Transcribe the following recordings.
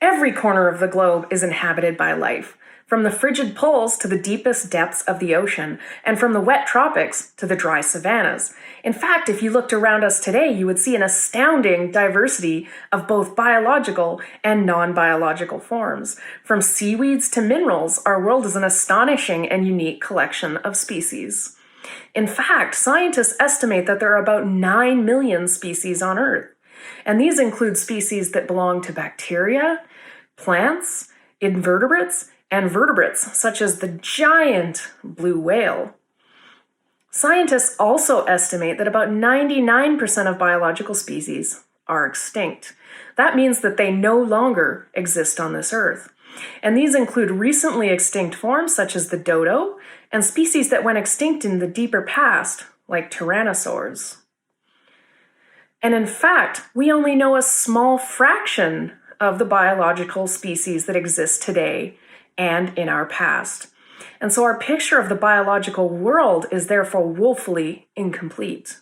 Every corner of the globe is inhabited by life, from the frigid poles to the deepest depths of the ocean, and from the wet tropics to the dry savannas. In fact, if you looked around us today, you would see an astounding diversity of both biological and non-biological forms. From seaweeds to minerals, our world is an astonishing and unique collection of species. In fact, scientists estimate that there are about 9 million species on Earth, and these include species that belong to bacteria, plants, invertebrates, and vertebrates, such as the giant blue whale. Scientists also estimate that about 99% of biological species are extinct. That means that they no longer exist on this Earth. And these include recently extinct forms such as the dodo, and species that went extinct in the deeper past, like tyrannosaurs. And in fact, we only know a small fraction of the biological species that exist today and in our past. And so our picture of the biological world is therefore woefully incomplete.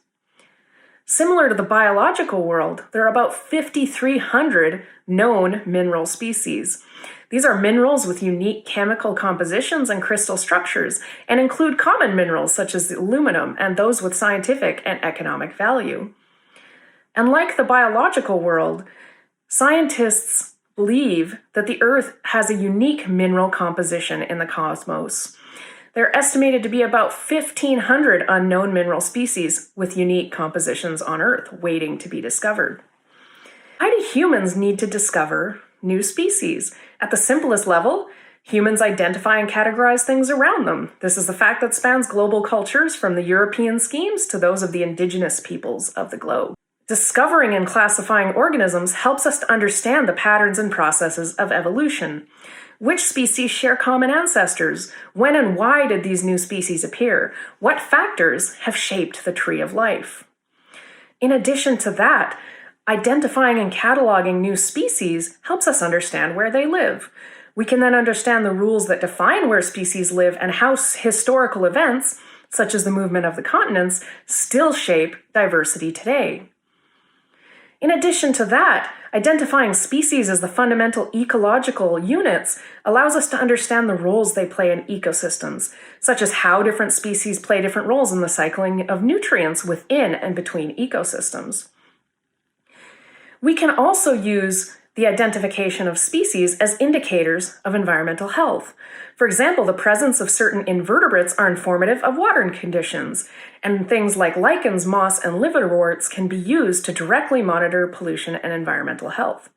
Similar to the biological world, there are about 5,300 known mineral species. These are minerals with unique chemical compositions and crystal structures, and include common minerals such as aluminum and those with scientific and economic value. And like the biological world, scientists believe that the Earth has a unique mineral composition in the cosmos. They're estimated to be about 1,500 unknown mineral species with unique compositions on Earth waiting to be discovered. Why do humans need to discover new species? At the simplest level, humans identify and categorize things around them. This is the fact that spans global cultures from the European schemes to those of the indigenous peoples of the globe. Discovering and classifying organisms helps us to understand the patterns and processes of evolution. Which species share common ancestors? When and why did these new species appear? What factors have shaped the tree of life? In addition to that, identifying and cataloging new species helps us understand where they live. We can then understand the rules that define where species live and how historical events, such as the movement of the continents, still shape diversity today. In addition to that, identifying species as the fundamental ecological units allows us to understand the roles they play in ecosystems, such as how different species play different roles in the cycling of nutrients within and between ecosystems. We can also use the identification of species as indicators of environmental health. For example, the presence of certain invertebrates are informative of water conditions, and things like lichens, moss, and liverworts can be used to directly monitor pollution and environmental health.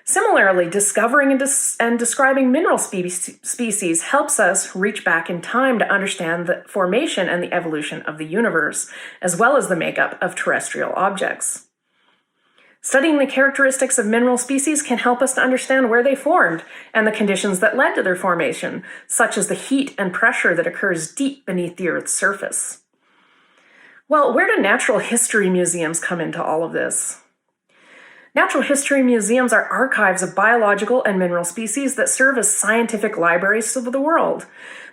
Similarly, discovering and describing mineral species helps us reach back in time to understand the formation and the evolution of the universe, as well as the makeup of terrestrial objects. Studying the characteristics of mineral species can help us to understand where they formed and the conditions that led to their formation, such as the heat and pressure that occurs deep beneath the Earth's surface. Well, where do natural history museums come into all of this? Natural history museums are archives of biological and mineral species that serve as scientific libraries of the world.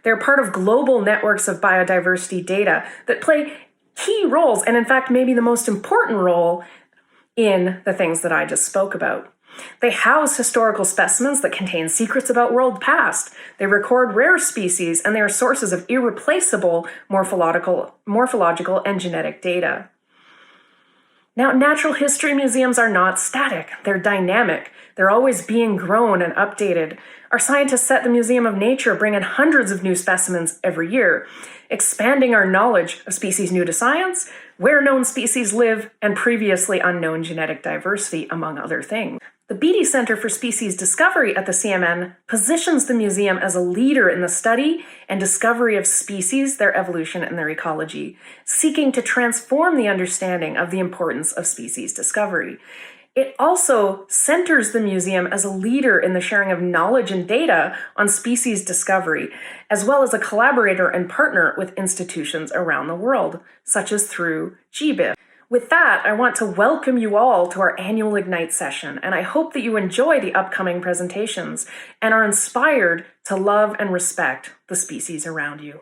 They're part of global networks of biodiversity data that play key roles, and in fact, maybe the most important role in the things that I just spoke about. They house historical specimens that contain secrets about world past. They record rare species, and they are sources of irreplaceable morphological and genetic data. Now, natural history museums are not static. They're dynamic. They're always being grown and updated. Our scientists at the Museum of Nature bring in hundreds of new specimens every year, expanding our knowledge of species new to science, where known species live, and previously unknown genetic diversity, among other things. The Beatty Center for Species Discovery at the CMN positions the museum as a leader in the study and discovery of species, their evolution, and their ecology, seeking to transform the understanding of the importance of species discovery. It also centers the museum as a leader in the sharing of knowledge and data on species discovery, as well as a collaborator and partner with institutions around the world, such as through GBIF. With that, I want to welcome you all to our annual Ignite session, and I hope that you enjoy the upcoming presentations and are inspired to love and respect the species around you.